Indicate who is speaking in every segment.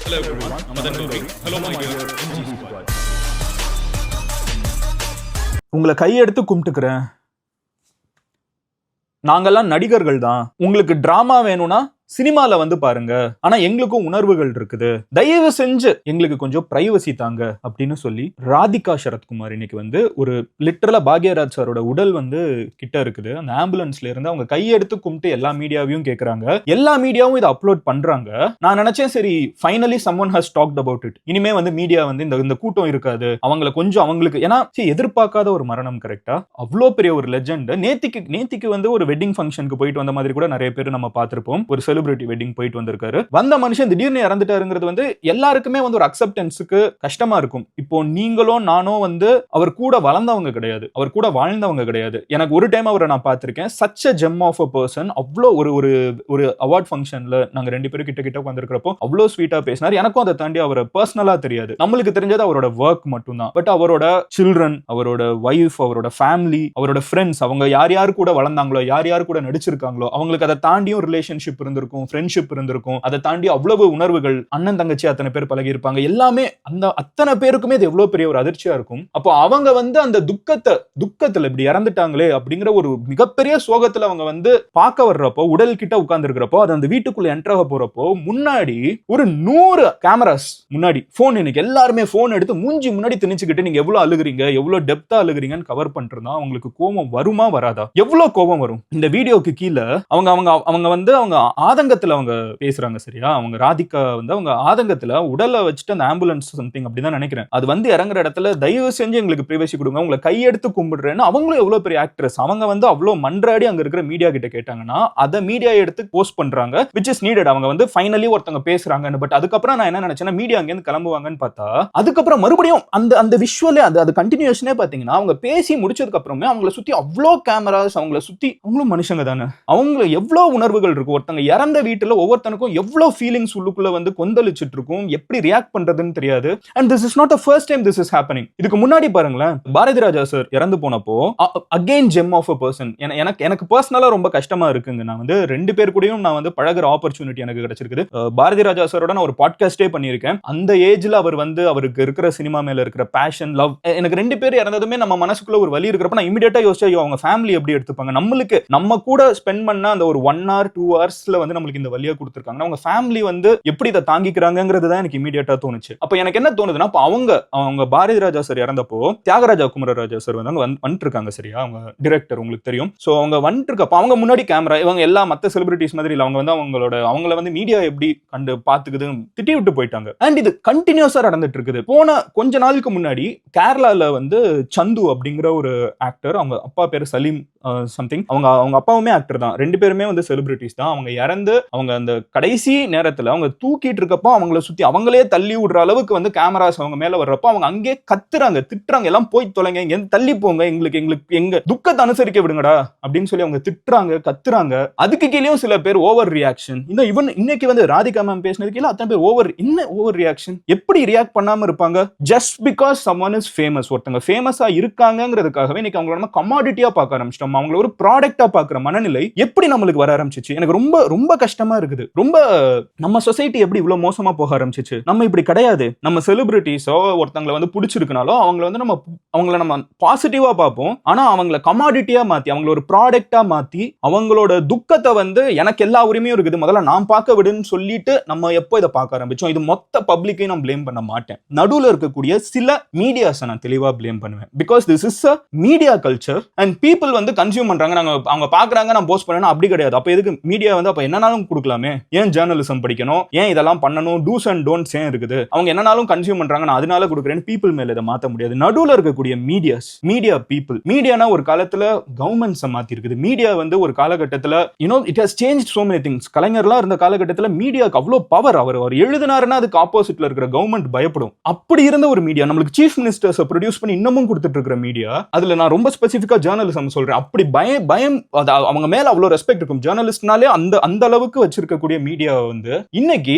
Speaker 1: Hello everyone, I'm Madan Gauri. Hello my dear MG squad.
Speaker 2: உங்களை கையெடுத்து கும்பிட்டுக்கிறேன். நாங்கெல்லாம் நடிகர்கள் தான். உங்களுக்கு டிராமா வேணும்னா சினிமால வந்து பாருங்க. ஆனா எங்களுக்கும் உணர்வுகள் இருக்குது. தயவு செஞ்சு எங்களுக்கு கொஞ்சம் பிரைவசி தாங்க அப்படின்னு சொல்லி ராதிகா சரத்குமார் இன்னைக்கு வந்து ஒரு லிட்டரலா பாக்யராஜ் சாரோட உடல் வந்து கிட்ட இருக்குது. அந்த ஆம்புலன்ஸ்ல இருந்து அவங்க கையெடுத்து கும்பிட்டு எல்லா மீடியாவையும் கேட்கறாங்க. எல்லா மீடியாவும் இதை அப்லோட் பண்றாங்க. நான் நினைச்சேன் சரி finally someone has talked about it. இனிமே வந்து மீடியா வந்து இந்த கூட்டம் இருக்காது. அவங்கள கொஞ்சம் அவங்களுக்கு ஏன்னா எதிர்பார்க்காத ஒரு மரணம் கரெக்டா. அவ்வளோ பெரிய ஒரு லெஜெண்ட். நேத்திக்கு வந்து ஒரு வெட்டிங் ஃபங்க்ஷனுக்கு போயிட்டு வந்த மாதிரி கூட நிறைய பேர் நம்ம பார்த்திருப்போம். ஒரு செலிபிரிட்டி வெட்டிங் போயிட்டு வந்திருக்காரு. வந்த மனுஷன் திடீர்னு இறந்துட்டாருங்கிறது வந்து எல்லாருக்குமே வந்து ஒரு அக்செப்டன்ஸுக்கு கஷ்டமா இருக்கும். இப்போ நீங்களோ நானோ வந்து அவர் கூட வளர்ந்தவங்க கிடையாது, அவர் கூட வாழ்ந்தவங்க கிடையாது. எனக்கு ஒரு டைம் அவரை நான் பார்த்திருக்கேன். Such a gem of a person. அவ்வளோ ஒரு அவார்ட் ஃபங்க்ஷன்ல நாங்க ரெண்டு பேரும் கிட்ட வந்திருக்கிறப்போ அவ்வளோ ஸ்வீட்டா பேசினார். எனக்கும் அதை தாண்டி அவரை பர்சனலா தெரியாது. நம்மளுக்கு தெரிஞ்சது அவரோட ஒர்க் மட்டும் தான். பட் அவரோட சில்ட்ரன், அவரோட வைஃப், அவரோட ஃபேமிலி, அவரோட ஃப்ரெண்ட்ஸ், அவங்க யார் கூட வளர்ந்தாங்களோ, யார் கூட நடிச்சிருக்காங்களோ, அவங்களுக்கு அதை தாண்டியும் ரிலேஷன்ஷிப் இருந்திருக்கும், ஃப்ரெண்ட்ஷிப் இருந்திருக்கும். அதை தாண்டி அவ்வளவு உணர்வுகள், அண்ணன் தங்கச்சி அத்தனை பேர் பழகி இருப்பாங்க. எல்லாமே அந்த அத்தனை பேருக்குமே இது எவ்வளவு பெரிய ஒரு அதிர்ச்சியா இருக்கும். அப்போ அவங்க வந்து அந்த துக்கத்துல இப்படி இறந்துட்டாங்களே அப்படிங்கிற ஒரு மிகப்பெரிய சோகத்துல அவங்க வந்து பார்க்க வர்றப்போ, உடல் கிட்ட உட்கார்ந்து இருக்கிறப்போ, அது அந்த வீட்டுக்குள்ள என்ட்ராக போறப்போ முன்னாடி ஒரு 100 கேமராஸ் முன்னாடி போன், இன்னைக்கு எல்லாருமே போன் எடுத்து மூஞ்சி முன்னாடி திணிச்சுக்கிட்டு நீங்க எவ்வளவு அழுகுறீங்க, எவ்வளவு டெப்தா அழுகுறீங்கன்னு கவர் பண்றதா அவங்களுக்கு கோபம் வருமா வராதா? எவ்வளவு கோபம் வரும்? இந்த வீடியோக்கு கீழே அவங்க வந்து அவங்க ஆதங்கத்துல அவங்க பேசுறாங்க. சரியா, அவங்க ராதிகா வந்து அவங்க ஆதங்கத்துல உடலை வச்சுட்டு அந்த ஆம்புலன்ஸ் சம்திங் அப்படிதான் நினைக்கிறேன், அது வந்து இறங்குற இடத்துல தயவு செஞ்சு எங்களுக்கு பிரைவசி கொடுங்க, உங்களை கையெடுத்து கும்பிடுறேன்னு. அவங்களும் எவ்வளவு பெரிய ஆக்ட்ரஸ், அவங்க வந்து அவ்வளவு மன்றாடி அங்க இருக்கிற மீடியா கிட்ட கேட்டாங்கன்னா அதை மீடியா எடுத்து போஸ்ட் பண்றாங்க, which is needed. அவங்க வந்து ஃபைனலி ஒருத்தங்க பேசுறாங்க. பட் அதுக்கப்புறம் நான் என்ன நினைச்சேன்னா மீடியா அங்க இருந்து கிளம்புவாங்கன்னு பார்த்தா அதுக்கப்புறம் மறுபடியும் அந்த விஷுவலே அது கண்டினியூஷனே பாத்தீங்கன்னா அவங்க பேசி முடிச்சதுக்கு அப்புறமே அவங்கள சுத்தி அவ்வளோ கேமராஸ், அவங்கள சுத்தி அவங்களும் மனுஷங்க தானே, அவங்க எவ்வளவு உணர்வுகள் இருக்கும். ஒருத்தங்க இறந்த வீட்டுல ஒவ்வொருத்தனுக்கும் எவ்வளவு ஃபீலிங்ஸ் உள்ளுக்குள்ள வந்து கொந்தளிச்சிட்டு இருக்கும், எப்படி ரியாக்ட் பண்றதுன்னு தெரியாது. And this is not the first time this is happening. இதுக்கு முன்னாடி பாருங்களேன், பாரதி ராஜா சார் இறந்து போனப்போ again gem of a person. எனக்கு பர்சனலா ரொம்ப கஷ்டமா இருக்குங்க. நான் வந்து ரெண்டு பேர் கூடயும் நான் வந்து பழகுற ஆப்பர்ச்சுனிட்டி எனக்கு கிடைச்சிருக்குது. பாரதி ராஜா சாரோட நான் ஒரு பாட்காஸ்டே பண்ணியிருக்கேன். அந்த ஏஜ்ல அவர் வந்து அவருக்கு இருக்கிற சினிமா மேல இருக்கிற பேஷன், லவ், எனக்கு ரெண்டு பேர் இறந்ததுமே நம்ம மனசுக்குள்ள ஒரு வலி இருக்கிறப்ப நான் இமிடியேட்டா யோசிச்சா அவங்க ஃபேமிலி எப்படி எடுத்துப்பாங்க, நம்மளுக்கு நம்ம கூட ஸ்பெண்ட் பண்ண அந்த ஒரு 1 hour 2 hours வந்து நம்மளுக்கு இந்த வலியை கொடுத்திருக்காங்க, அவங்க ஃபேமிலி வந்து எப்படி இதை தாங்கிக்கிறாங்கிறது தான் எனக்கு இமிடியேட்டா தோணுச்சு. அப்ப எனக்கு என்ன தோணுதுன்னா, அவங்க பாரதி ராஜா சார் இறந்தப்போ தியாகராஜா குமரராஜா சார் வந்து வந்துட்டு இருக்காங்க. சரியா, அவங்க டைரக்டர் உங்களுக்கு தெரியும். சோ அவங்க வந்துட்டு இருக்கப்ப அவங்க முன்னாடி கேமரா, இவங்க எல்லா மத்த செலிபிரிட்டிஸ் மாதிரி இல்ல, அவங்க வந்து அவங்கள வந்து மீடியா எப்படி கண்டு பாத்துக்குது திட்டி விட்டு போயிட்டாங்க. அண்ட் இது கண்டினியூஸா நடந்துட்டு இருக்குது. போன கொஞ்ச நாளுக்கு முன்னாடி கேரளால வந்து சந்து அப்படிங்கிற ஒரு ஆக்டர், அவங்க அப்பா பேரு சலீம் சம்திங், அவங்க அப்பாவுமே ஆக்டர் தான், ரெண்டு பேருமே வந்து செலிபிரிட்டிஸ் தான். அவங்க இறந்து அவங்க அந்த கடைசி நேரத்துல அவங்க தூக்கிட்டு இருக்கப்போ அவங்கள சுத்தி அவங்களே தள்ளி விடுற அளவுக்கு வந்து கேமராஸ் அவங்க மேல வர்றப்போ அவங்க அங்கே கத்துறாங்க, திட்டுறாங்க, எல்லாம் போய் தொலைங்க, இங்க தள்ளி போங்க, எங்களுக்கு எங்க துக்கத்தை அனுசரிக்க விடுங்கடா அப்படின்னு சொல்லி அவங்க திட்டுறாங்க, கத்துறாங்க. அதுக்கு கீழேயும் சில பேர் ஓவர் ரியாக்ஷன். இன்னைக்கு வந்து ராதிகா மேம் பேசினதுக்கு கீழே அத்தனை பேர் ஓவர் ரியாக்ஷன். எப்படி ரியாக்ட் பண்ணாம இருப்பாங்க? Just because someone is famous. ஒருத்தங்க ஃபேமஸா இருக்காங்கிறதுக்காகவே இன்னைக்கு அவங்கள நம்ம கமாடிட்டியா பார்க்க ஆரம்பிச்சிட்டோம், அவங்கள ஒரு ப்ராடக்டா பார்க்குற மனநிலை எப்படி நம்மளுக்கு வர ஆரம்பிச்சிச்சு? எனக்கு ரொம்ப ரொம்ப கஷ்டமா இருக்குது. ரொம்ப நம்ம சொசைட்டி எப்படி இவ்வளவு மோசமா போக ஆரம்பிச்சிச்சு? நம்ம இப்படி கிடையாது. நம்ம செலிபிரிட்டிஸோ ஒருத்தங்களை வந்து பிடிச்சிருக்கனாலும் அவங்கள நம்ம பாசிட்டிவா பார்ப்போம். ஆனா அவங்கள கமாடிட்டியா மாத்தி, அவங்கள ஒரு ப்ராடக்டா மாத்தி, அவங்களோட துக்கத்தை வந்து எனக்கு எல்லா உரிமையும் இருக்குது, முதல்ல நான் பார்க்க விடுன்னு சொல்லிட்டு நம்ம எப்போ இதை பார்க்க ஆரம்பிச்சோம்? இது மொத்த பப்ளிக்கையும் நான் பிளேம் பண்ண மாட்டேன். நடுவில் இருக்கக்கூடிய சில மீடியாஸை நான் தெளிவா பிளேம் பண்ணுவேன். Because this is a media culture and people வந்து கன்சியூம் பண்றாங்க. அவங்க பாக்குறாங்க, நான் போஸ்ட் பண்ணேன், அப்படி கிடையாது. அப்ப எதுக்கு மீடியா வந்து அப்ப என்னனாலும் கொடுக்கலாமே? ஏன் ஜேர்னலிசம் படிக்கணும்? ஏன் இதெல்லாம் பண்ணணும்? டூஸ் அண்ட் டோன்ட்ஸ் ஏன் இருக்குது? அவங்க என்னனாலும் கன்சியூம் பண்றாங்க, நான் அதனால கொடுக்குறேன்னு பீப்புள் மேல இதை மாத்த முடியாது. நடுவில் இருக்கக்கூடிய மீடியா பீப்புள், மீடியானா ஒரு காலத்துல கவர்மெண்ட்ஸை மாத்தி இருக்குது. மீடியா வந்து ஒரு காலகட்டத்துல it has changed so many things. கலைஞர்லாம் இருந்த காலகட்டத்துல மீடியாக்கு அவ்வளவு பவர். அவர் எழுதினாருன்னா அதுக்கு ஆப்போசிட்ல இருக்கிற கவர்மெண்ட் பயப்படும். அப்படி இருந்த ஒரு மீடியா நம்மளுக்கு சீஃப் மினிஸ்டர்ஸ் ப்ரொடியூஸ் பண்ணி இன்னமும் கொடுத்துட்டு இருக்கிற மீடியா. அதுல நான் ரொம்ப ஸ்பெசிபிக்கா ஜேர்னலிசம் சொல்றேன். அப்படி பயம் அவங்க மேல அவ்வளவு ரெஸ்பெக்ட் இருக்கும். ஜேர்னலிஸ்ட்னாலே அந்த அந்த அளவுக்கு வச்சிருக்கக்கூடிய மீடியா வந்து இன்னைக்கு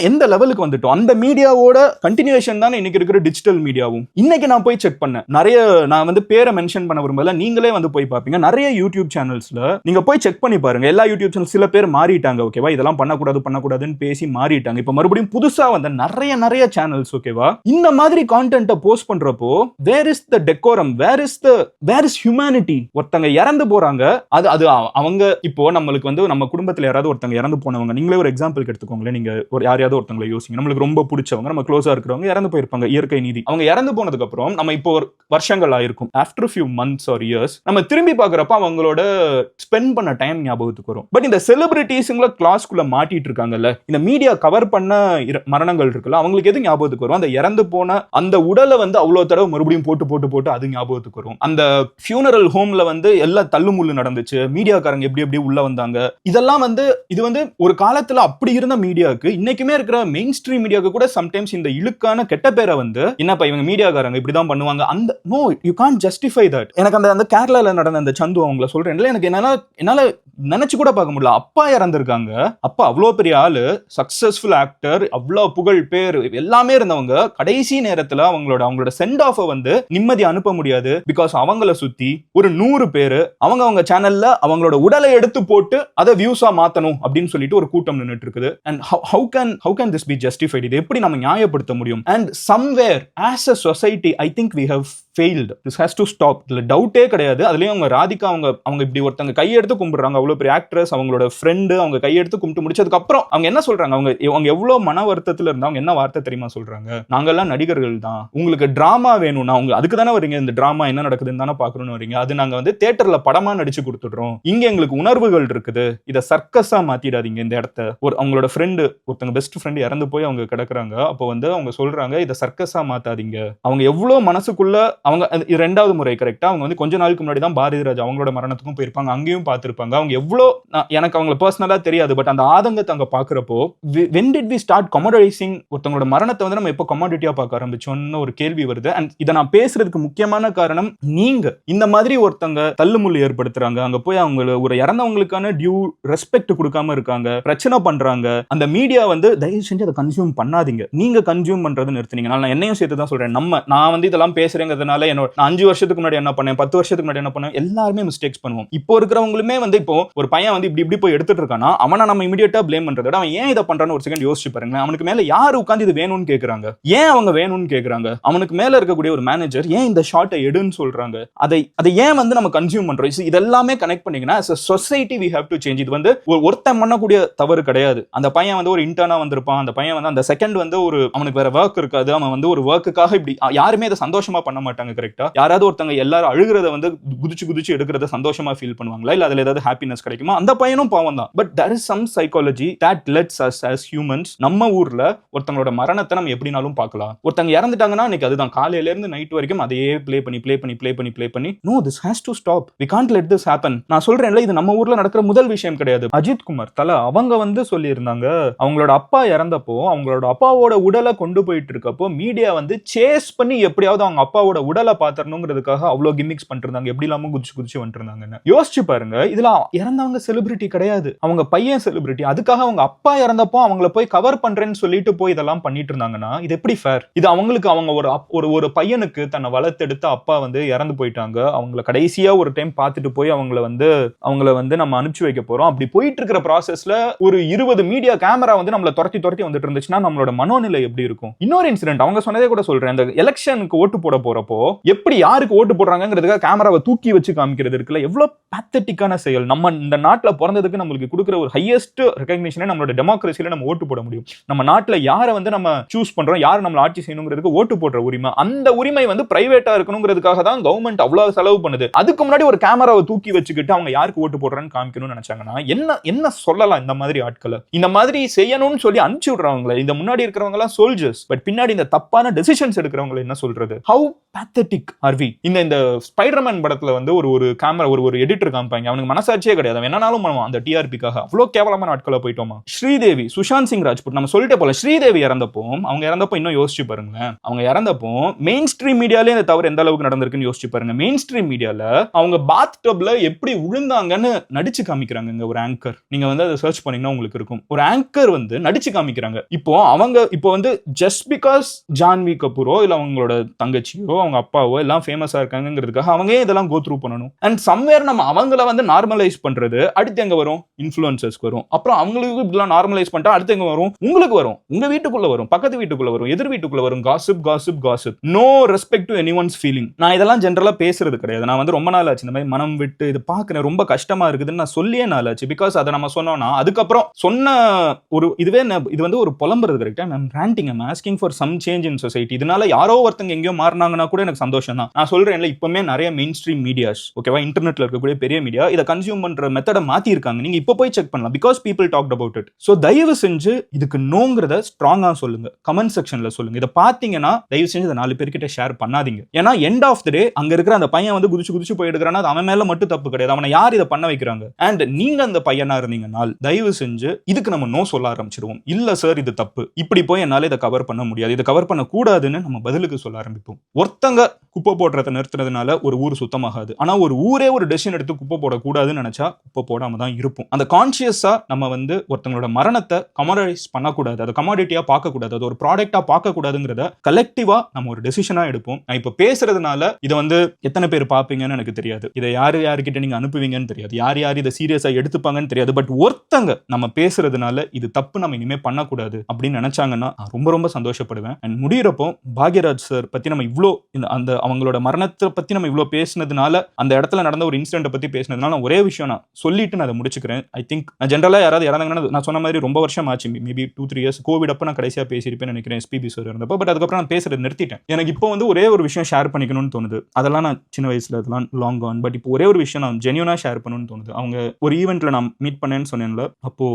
Speaker 2: எந்த லெவலுக்கு வந்துட்டோம். அந்த மீடியாவோட கண்டினியூஷன் தான் இன்னைக்கு இருக்கிற டிஜிட்டல் மீடியாவும். இன்னைக்கு நான் போய் செக் பண்ணேன், நிறைய நான் வந்து பேரை மென்ஷன் பண்ண விரும்பல, நீங்களே வந்து போய் பாப்பீங்க, நிறைய யூடியூப் சேனல்ஸ்ல நீங்க போய் செக் பண்ணி பாருங்க. எல்லா யூடியூப் சேனல் சில பேர் மாறிட்டாங்க, ஓகேவா, இதெல்லாம் பண்ணக்கூடாதுன்னு பேசி மாறிட்டாங்க. இப்ப மறுபடியும் புதுசா வந்த நிறைய சேனல்ஸ், ஓகேவா, இந்த மாதிரி கான்டென்ட்டை போஸ்ட் பண்றப்போ where is the decorum, where is humanity? ஒருத்தங்க இறந்து போறாங்க, அது அவங்க இப்போ நம்மளுக்கு வந்து நம்ம குடும்பத்துல யாராவது ஒருத்தங்க இறந்து போனவங்க, நீங்களே ஒரு எக்ஸாம்பிளுக்கு எடுத்துக்கோங்களேன். நீங்க யாரையாவது ஒருத்தங்களை யோசிங்க, நம்மளுக்கு ரொம்ப பிடிச்சவங்க, நம்ம க்ளோஸா இருக்கிறவங்க இறந்து போயிருப்பாங்க, இயற்கை நீதி. அவங்க இறந்து போனதுக்கு அப்புறம் நம்ம இப்போ வருஷங்கள் ஆயிருக்கும், after few months or years நம்ம திரும்பி பார்க்கறப்ப அவங்களோட ஸ்பெண்ட் பண்ண டைம் ஞாபகத்துக்கு வரும். பட் இந்த செலிபிரிட்டிஸ்ங்கள கிளாஸ்க்குள்ள மாட்டிட்டு இருக்காங்கல்ல, இந்த மீடியா கவர் பண்ண மரணங்கள் இருக்குல்ல, அவங்களுக்கு எது ஞாபகத்துக்கு வரும்? அந்த இறந்து போன அந்த உடலை வந்து அவ்வளவு தடவை மறுபடியும் போட்டு அது ஞாபகத்துக்கு வரும். அந்த ஃபியூனரல் ஹோம்ல வந்து எல்லாம் தள்ளுமுள்ளு நடந்துச்சு, மீடியாக்காரங்க எப்படி உள்ள வந்தாங்க, இதெல்லாம் வந்து இது வந்து ஒரு காலத்துல அப்படி இருந்த மீடியாவுக்கு இன்னைக்குமே இருக்கிற மெயின் ஸ்ட்ரீம் மீடியாவுக்கு கூட சம்டைம்ஸ் இந்த இழுக்கான கெட்ட பேரை வந்து என்னப்பா இவங்க மீடியாக்காரங்க இப்படிதான் பண்ணுவாங்க, அந்த no you can't justify that. எனக்கு அந்த கேரளால நடந்த அந்த சந்து அவங்கள சொல்றேன், எனக்கு என்னால நினைச்சு கூட பார்க்க முடியல. அப்பா இறந்திருக்காங்க, அப்பா அவ்வளோ பெரிய ஆளு, சக்சஸ்ஃபுல் ஆக்டர், அவ்வளோ புகழ் பேர் எல்லாமே இருந்தவங்க, கடைசி நேரத்துல அவங்களோட சென்ட் ஆஃப் வந்து நிம்மதி அனுப்ப முடியாது. பிகாஸ் அவங்கள சுத்தி ஒரு 100 பேரு அவங்க சேனல்ல அவங்களோட உடலை எடுத்து போட்டு அதை வியூஸா மாத்தணும் அப்படின்னு சொல்லிட்டு ஒரு கூட்டம் நின்னுட்டு இருக்குது. And how can this be justified? இது எப்படி நம்ம நியாயப்படுத்த முடியும்? And somewhere as a society I think we have failed. This has to stop. இதுல டவுட்டே கிடையாது. அதுலயும் அவங்க ராதிகா அவங்க இப்படி ஒருத்தங்க கையெடுத்து கும்பிடுறாங்க, அவ்வளவு பெரிய ஆக்ட்ரஸ், அவங்களோட ஃப்ரெண்டு, அவங்க கையெடுத்து கும்பிட்டு முடிச்சதுக்கு அப்புறம் அவங்க என்ன சொல்றாங்க, அவங்க எவ்வளவு மன வருத்தத்துல இருந்தா அவங்க என்ன வார்த்தை தெரியுமா சொல்றாங்க? நாங்கெல்லாம் நடிகர்கள் தான், உங்களுக்கு டிராமா வேணும்னா அவங்க அதுக்கு தானே வரீங்க, இந்த டிராமா என்ன நடக்குதுன்னு தானே பாக்கணும்னு வரீங்க, அது நாங்க வந்து தியேட்டர்ல படமா நடிச்சு கொடுத்துடுறோம், இங்க எங்களுக்கு உணர்வுகள் இருக்குது, இதை சர்க்கஸா மாத்திடாதீங்க இந்த இடத்த. அவங்களோட ஃப்ரெண்டு, ஒருத்தங்க பெஸ்ட் ஃப்ரெண்டு இறந்து போய் அவங்க கிடக்குறாங்க, அப்போ வந்து அவங்க சொல்றாங்க இதை சர்க்கஸா மாத்தாதீங்க. அவங்க எவ்வளவு மனசுக்குள்ள அவங்க இரண்டாவது முறை கரெக்டா அவங்க வந்து கொஞ்ச நாளுக்கு முன்னாடி தான் பாரதி ராஜா அவங்களோட மரணத்துக்கும் போயிருப்பாங்க, அங்கேயும் பார்த்திருப்பாங்க. அவங்க எவ்வளவு, எனக்கு அவங்கள பர்சனலா தெரியாது, பட் அந்த ஆதங்கத்தை அங்க பாக்குறப்போ when did we start commoditizing ஒருத்தங்களோட மரணத்தை வந்து நம்ம எப்போ கமாடிட்டியா பார்க்க ஆரம்பிச்சோம்னு ஒரு கேள்வி வருது. அண்ட் இதை நான் பேசுறதுக்கு முக்கியமான காரணம், நீங்க இந்த மாதிரி ஒருத்தங்க தள்ளுமுள்ளு ஏற்படுத்துறாங்க, அங்க போய் அவங்க ஒரு இறந்தவங்களுக்கான டியூ ரெஸ்பெக்ட் கொடுக்காம இருக்காங்க, பிரச்சனை பண்றாங்க. அந்த மீடியா வந்து தயவு செஞ்சு அதை கன்சியூம் பண்ணாதீங்க. நீங்க கன்சியூம் பண்றதை நிறுத்தினீங்க. நான் என்னையும் சேர்த்து தான் சொல்றேன். நான் வந்து இதெல்லாம் பேசுறேங்கிறதுனால நான் 5 வருஷத்துக்கு முன்னாடி என்ன பண்ணேன், 10 வருஷத்துக்கு முன்னாடி என்ன பண்ணேன், எல்லாருமே மிஸ்டேக்ஸ் பண்ணுவோம். இப்போ இருக்கிறவங்களுமே வந்து இப்போ ஒரு பையன் வந்து இப்படி போய் எடுத்துட்டு இருக்கானா, அவனை நம்ம இமிடியேட்டா ப்ளேம் பண்றத விட அவன் ஏன் இதை பண்றான்னு ஒரு செகண்ட் யோசிச்சு பாருங்க. அவனுக்கு மேல யார் உட்கார்ந்து இது வேணும்னு கேக்குறாங்க, ஏன் அவங்க வேணும்னு கேக்குறாங்க, அவனுக்கு மேல இருக்கக்கூடிய ஒரு மேனேஜர் ஏன் இந்த ஷாட்டை எடுன்னு சொல்றாங்க, அதை ஏன் வந்து நம்ம கன்சியூம் பண்றோம். இதெல்லாமே கனெக்ட் பண்ணீங்கன்னா as a society we have to change. இது வந்து ஒருத்தன் பண்ணக்கூடிய தவறு கிடையாது. அந்த பையன் வந்து ஒரு இன்டர்னா வந்திருப்பான், அந்த பையன் வந்து அந்த செகண்ட் வந்து ஒரு அவனுக்கு வேற ஒர்க் இருக்காது, அவன் வந்து ஒரு ஒர்க்குக்காக இப்படி யாருமே அதை சந்தோஷமா பண்ண மாட்டாங்க. கரெக்டா? யாராவது ஒருத்தங்க எல்லாரும் அழுகிறத வந்து குதிச்சு எடுக்கிறத சந்தோஷமா ஃபீல் பண்ணுவாங்களா, இல்ல அதுல ஏதாவது ஹாப்பினஸ் கிடைக்குமா? அந்த பையனும் பாவம் தான். But there is some psychology that lets us as humans, நம்ம ஊர்ல ஒருத்தங்களோட மரணத்தை நம்ம எப்படினாலும் பார்க்கலாம். ஒருத்தங்க இறந்துட்டாங்கன்னா இன்னைக்கு அதுதான் காலையில இருந்து நைட் வரைக்கும் அதையே ப்ளே பண்ணி no, this has to stop. We can't let this happen. நான் சொல்றேன்ல, இது நம்ம ஊர்ல நடக்கிற முதல் விஷயம் கிடையாது. அஜித் குமார் தல அவங்க வந்து சொல்லி இருந்தாங்க, அவங்களோட அப்பா இறந்தப்போ அவங்களோட அப்பாவோட உடலை கொண்டு போயிட்டு இருக்கப்போ மீடியா வந்து சேஸ் பண்ணி எப்படியாவது அவங்க அப்பாவோட உடலை பாத்தரணுங்கிறதுக்காக அவ்வளவு கிமிக்ஸ் பண்ணிட்டு இருந்தாங்க, எப்படி இல்லாம குதிச்சு வந்துட்டு இருந்தாங்க. யோசிச்சு பாருங்க, இதுல இறந்தவங்க செலிபிரிட்டி கிடையாது, அவங்க பையன் செலிபிரிட்டி. அதுக்காக அவங்க அப்பா இறந்தப்போ அவங்கள போய் கவர் பண்றேன்னு சொல்லிட்டு போய் இதெல்லாம் பண்ணிட்டு இருந்தாங்கன்னா இது எப்படி ஃபேர்? இது அவங்களுக்கு அவங்க ஒரு பையனுக்கு தன்னை வளர்த்தெடுத்த அப்பா வந்து இறந்து போயிட்டாங்க, அவங்கள கடைசியா ஒரு டைம் பார்த்துட்டு போய் அவங்கள வந்து நம்ம அனுப்பிச்சு வைக்க போறோம். அப்படி போயிட்டு இருக்கிற ப்ராசஸ்ல ஒரு 20 மீடியா கேமரா வந்து நம்மள துரத்தி வந்துட்டு இருந்துச்சுன்னா நம்மளோட மனோநிலை எப்படி இருக்கும்? இன்னொரு இன்சிடென்ட் அவங்க சொன்னதே கூட சொல்றேன், இந்த எலெக்ஷனுக்கு ஓட்டு போட போறப்போ எப்படி யாருக்கு ஓட்டு போடுறாங்கிறதுக்காக கேமராவை தூக்கி வச்சு காமிக்கிறது இருக்குல்ல, எவ்வளவு பேத்தட்டிக்கான செயல். நம்ம இந்த நாட்டுல பிறந்ததுக்கு நம்மளுக்கு கொடுக்குற ஒரு ஹையஸ்ட் ரெகக்னிஷனே நம்மளோட டெமோக்ரஸியில நம்ம ஓட்டு போட முடியும். நம்ம நாட்டுல யாரை வந்து நம்ம சூஸ் பண்றோம், யார் நம்மள ஆட்சி செய்யணுங்கிறதுக்கு ஓட்டு போடுற உரிமை, அந்த உரிமை வந்து பிரைவேட்டா இருக்கணுங்கிறதுக்காக தான் கவர்மெண்ட் அவ்வளவு செலவு பண்ணுது. அதுக்கு முன்னாடி ஒரு கேமராவை தூக்கி வச்சுக்கிட்டு அவங்க யாருக்கு ஓட்டு போடுறான்னு காமிக்கணும்னு நினைச்சாங்கன்னா என்ன சொல்லலாம்? இந்த மாதிரி ஆட்களை இந்த மாதிரி செய்யணும்னு சொல்லி அனுப்பிச்சு விடுறவங்க, இந்த முன்னாடி இருக்கிறவங்க எல்லாம் சோல்ஜர்ஸ், பட் பின்னாடி இந்த தப்பான டெசிஷன்ஸ் எடுக்கிறவங்க என்ன சொல்றது? How pathetic RV. இந்த ஸ்பைடர்மேன் படத்துல வந்து ஒரு கேமரா ஒரு எடிட்டர் காமிப்பாங்க, அவனுக்கு மனசாட்சியே கிடையாது, அவன் என்னனாலும் பண்ணுவான் அந்த டிஆர்பிக்காக. அவ்வளோ கேவலமான நாட்கள போயிட்டோமா. ஸ்ரீதேவி, சுஷாந்த் சிங் ராஜ்புட், நம்ம சொல்லிட்டே போல. ஸ்ரீதேவி இறந்தப்போ, அவங்க இறந்தப்போ இன்னும் யோசிச்சு பாருங்களேன். அவங்க இறந்தப்போ மெயின் ஸ்ட்ரீம் மீடியாலே இந்த தவறு எந்த அளவுக்கு நடந்திருக்குன்னு யோசிச்சு பாருங்க. மெயின் ஸ்ட்ரீம் மீடியால அவங்க பாத் டப்ல எப்படி விழுந்தாங்கன்னு நடிச்சு காமிக்கிறாங்க ஒரு ஆங்கர். நீங்க வந்து அதை சர்ச் பண்ணீங்கன்னா உங்களுக்கு இருக்கும். ஒரு ஆங்கர் வந்து நடிச்சு காமிக்கிறாங்க. இப்போ வந்து ஜஸ்ட் பிகாஸ் ஜான்வி கபூரோ இல்ல அவங்களோட தங்கச்சியோ அவங்க அப்பாவோ எல்லாம் ஃபேமஸா இருக்காங்கிறதுக்காக அவங்க இதெல்லாம் கோ த்ரூ பண்ணணும். அண்ட் சம்வேர் நம்ம அவங்கள வந்து நார்மலைஸ் பண்றது அடுத்து எங்க வரும்? இன்ஃப்ளூயன்சர்ஸ்க்கு வரும். அப்புறம் அவங்களுக்கு இப்படிலாம் நார்மலைஸ் பண்ணிட்டா அடுத்து எங்க வரும்? உங்களுக்கு வரும், உங்க வீட்டுக்குள்ள வரும், பக்கத்து வீட்டுக்குள்ள வரும், எதிர் வீட்டுக்குள்ள வரும். Gossip gossip gossip. No respect to anyone's feeling. நான் இதெல்லாம் ஜெனரலா பேசுறது கிடையாது. நான் வந்து ரொம்ப நாள் ஆச்சு இந்த மாதிரி மனம் விட்டு இது பார்க்கிறேன், ரொம்ப கஷ்டமா இருக்குதுன்னு நான் சொல்லியே நாள் ஆச்சு. பிகாஸ் அதை நம்ம சொன்னோம்னா அதுக்கப்புறம் சொன்ன இது வந்து ஒரு புலம்புறது. கரெக்டா? I'm ranting, I'm asking for some change in society. இதனால யாரோ ஒருத்தங்க எங்கேயோ மாறினாங்கன்னா கூட எனக்கு சந்தோஷம் தான். நான் சொல்றேன்ல, இப்பவுமே நிறைய மெயின் ஸ்ட்ரீம் மீடியாஸ், ஓகேவா, இன்டர்நெட்ல இருக்கக்கூடிய பெரிய மீடியா இதை கன்சியூம் பண்ற மெத்தட மாத்தி இருக்காங்க. நீங்க இப்ப போய் செக் பண்ணலாம். Because people talked about it. So தயவு செஞ்சு இதுக்கு நோங்கிறத ஸ்ட்ராங்கா சொல்லுங்க, கமெண்ட் செக்ஷன்ல சொல்லுங்க. இதை பாத்தீங்கன்னா தயவு செஞ்சு இதை 4 பேர்கிட்ட ஷேர் பண்ணாதீங்க. ஏன்னா எண்ட் ஆஃப் தி டே அங்க இருக்கிற அந்த பையன் வந்து குதிச்சு போய் எடுக்கிறான்னா அது அவன் மேல மட்டும் தப்பு கிடையாது. அவனை யார் இதை பண்ண வைக்கிறாங்க? அண்ட் நீங்க அந்த பையனா இருந்தீங்கன்னா தயவு செஞ்சு இதுக்கு நம்ம நோ சொல்ல ஆரம்பிச்சிருவோம். இல்ல சார் இது தப்பு, இப்படி போய் என்னால இதை கவர் பண்ண முடியாது, இதை கவர் பண்ண கூடாதுன்னு நம்ம பதிலுக்கு சொல்ல ஆரம்பிப்போம். ஒருத்தங்க குப்பை போடுறத நிறுத்துறதுனால ஒரு ஊர் சுத்தமாகாது. ஆனா ஒரு ஊரே ஒரு டெசிஷன் எடுத்து குப்பை போடக்கூடாதுன்னு நினைச்சா குப்பை போடாம தான் இருப்போம். அந்த கான்சியஸா நம்ம வந்து ஒருத்தங்களோட மரணத்தை கமோடைஸ் பண்ணக்கூடாது, அதை கமாடிட்டியா பார்க்கக்கூடாது, அது ஒரு ப்ராடக்டா பார்க்கக்கூடாதுங்கிறத கலெக்டிவா நம்ம ஒரு டெசிஷனா எடுப்போம். நான் இப்ப பேசுறதுனால இதை வந்து எத்தனை பேர் பார்ப்பீங்கன்னு எனக்கு தெரியாது, இதை யாருக்கிட்ட நீங்க அனுப்புவீங்கன்னு தெரியாது, யார் இதை சீரியஸா எடுத்துப்பாங்கன்னு தெரியாது. பட் ஒருத்தங்க நம்ம பேசுறதுனால இது தப்பு, நம்ம இனிமே பண்ணக்கூடாது அப்படின்னு நினைச்சாங்கன்னா ரொம்ப ரொம்ப சந்தோஷப்படுவேன். அண்ட் முடியிறப்போ பாக்யராஜ் சார் பத்தி நம்ம இவ்வளோ அந்த அவங்களோட மரணத்தை பத்தி நம்ம இவ்வளோ பேசினதுனால, அந்த இடத்துல நடந்த ஒரு இன்சிடென்ட் பத்தி பேசினதுனால ஒரே விஷயம் நான் சொல்லிட்டு நான் அதை முடிச்சுக்கிறேன். ஐ திங்க் நான் ஜென்ரலா யாராவது இறந்தாங்கன்னா நான் சொன்ன மாதிரி ரொம்ப வருஷம் ஆச்சு, மேபி 2-3 இயர்ஸ். கோவிட் அப்ப நான் கடைசியா பேசியிருப்பேன்னு நினைக்கிறேன் எஸ்பிபி சார் இருந்தப்போ. பட் அதுக்கப்புறம் நான் பேசுறது நிறுத்திட்டேன். எனக்கு இப்போ வந்து ஒரே ஒரு விஷயம் ஷேர் பண்ணிக்கணும்னு தோணுது. அதெல்லாம் நான் சின்ன வயசுல அதெல்லாம் லாங் கான். பட் இப்போ ஒரே ஒரு விஷயம் நான் ஜென்யூனா ஷேர் பண்ணணும்னு தோணுது. அவங்க ஒரு ஈவெண்ட்ல நான் மீட் பண்ணேன்னு சொன்னேன்ல, அப்போ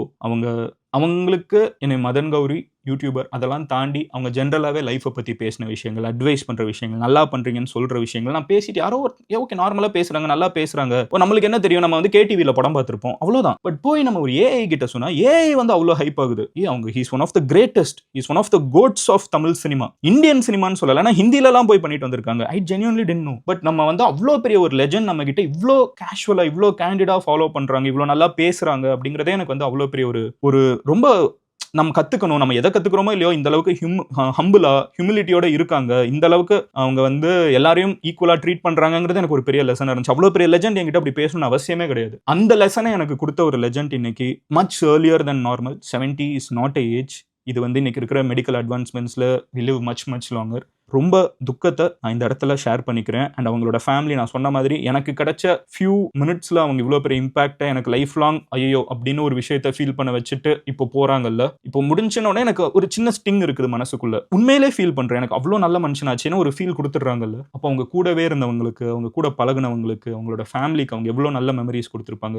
Speaker 2: அவங்களுக்கு என்னை மதன் கௌரி யூடியூபர் அதெல்லாம் தாண்டி அவங்க ஜென்ரலாகவே லைஃப்பை பற்றி பேசின விஷயங்கள், அட்வைஸ் பண்ணுற விஷயங்கள், நல்லா பண்ணுறீங்கன்னு சொல்கிற விஷயங்கள் நான் பேசிட்டு யாரோ ஓகே நார்மலாக பேசுகிறாங்க, நல்லா பேசுகிறாங்க, நம்மளுக்கு என்ன தெரியும், நம்ம வந்து கேடிவியில் படம் பார்த்துருப்போம், அவ்வளோதான். பட் போய் நம்ம ஒரு ஏஐ கிட்ட சொன்னால் ஏஐ வந்து அவ்வளோ ஹைப் ஆகுது. அவங்க he's one of the greatest, he's one of the goats of Tamil cinema, Indian சினிமான்னு சொல்லலை, ஆனால் ஹிந்திலலாம் போய் பண்ணிட்டு வந்திருக்காங்க. I genuinely did know. But நம்ம வந்து அவ்வளோ பெரிய ஒரு லெஜண்ட் நம்ம கிட்ட இவ்வளோ கேஷுவலாக இவ்வளோ கேண்டிடாக ஃபாலோ பண்ணுறாங்க, இவ்வளோ நல்லா பேசுகிறாங்க அப்படிங்கிறதே எனக்கு வந்து அவ்வளோ பெரிய ஒரு ரொம்ப நம்ம கத்துக்கணும். நம்ம எதை கத்துக்கிறோமோ இல்லையோ இந்த அளவுக்கு ஹம்பிளா ஹியூமிலிட்டியோட இருக்காங்க, இந்த அளவுக்கு அவங்க வந்து எல்லாரையும் ஈக்குவலா ட்ரீட் பண்றாங்கிறது எனக்கு ஒரு பெரிய லெசன் இருந்துச்சு. அவ்வளவு பெரிய லெஜண்ட் என்கிட்ட அப்படி பேசணும்னு அவசியமே கிடையாது. அந்த லெசனை எனக்கு கொடுத்த ஒரு லெஜண்ட் இன்னைக்கு much earlier than normal. 70 is not a age. இது வந்து இன்னைக்கு இருக்கிற மெடிக்கல் அட்வான்ஸ்மெண்ட்ஸ்ல வி லிவ் மச் லாங்கர். ரொம்ப துக்கத்தை நான் இந்த இடத்துல ஷேர் பண்ணிக்கிறேன். அண்ட் அவங்களோட ஃபேமிலி, நான் சொன்ன மாதிரி எனக்கு கிடைச்ச ஃபியூ மினிட்ஸ்ல அவங்க இவ்வளோ பெரிய இம்பாக்டை எனக்கு லைஃப் லாங் ஐயோ அப்படின்னு ஒரு விஷயத்த ஃபீல் பண்ண வச்சுட்டு இப்போ போறாங்கல்ல, இப்போ முடிஞ்சோடனே எனக்கு ஒரு சின்ன ஸ்டிங் இருக்குது மனசுக்குள்ள. உண்மையிலே ஃபீல் பண்றேன், எனக்கு அவ்வளோ நல்ல மனுஷனாச்சுன்னு ஒரு ஃபீல் கொடுத்துட்றாங்கல்ல. அப்போ அவங்க கூடவே இருந்தவங்களுக்கு, அவங்க கூட பழகினவங்களுக்கு, அவங்களோட ஃபேமிலிக்கு அவங்க எவ்வளோ நல்ல மெமரிஸ் கொடுத்துருப்பாங்க,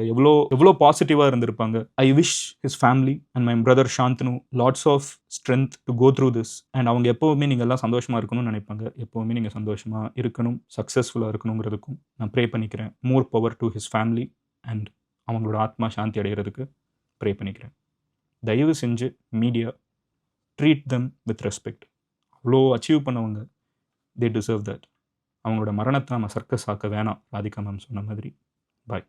Speaker 2: எவ்வளோ பாசிட்டிவா இருந்திருப்பாங்க. I wish his family and my brother Shanthanu lots of strength to go through this. And அவங்க எப்பவுமே நீங்க எல்லாம் சந்தோஷமா இருக்கணும் நினைப்பாங்க. எப்பவுமே நீங்க சந்தோஷமா இருக்கணும், சக்சஸ்ஃபுல்லா இருக்கணுங்கிறதுக்கும் நான் ப்ரே பண்ணிக்கிறேன். மோர் power to his family and அவங்களோட ஆத்மா சாந்தி அடைகிறதுக்கு ப்ரே பண்ணிக்கிறேன். தயவு செஞ்சு media treat them with respect. அவ்வளோ அச்சீவ் பண்ணவங்க, தே டிசர்வ் தட். அவங்களோட மரணத்தை நம்ம சர்க்கஸ் ஆக்க வேணாம். ராதிகா மேம் சொன்ன மாதிரி. பாய்.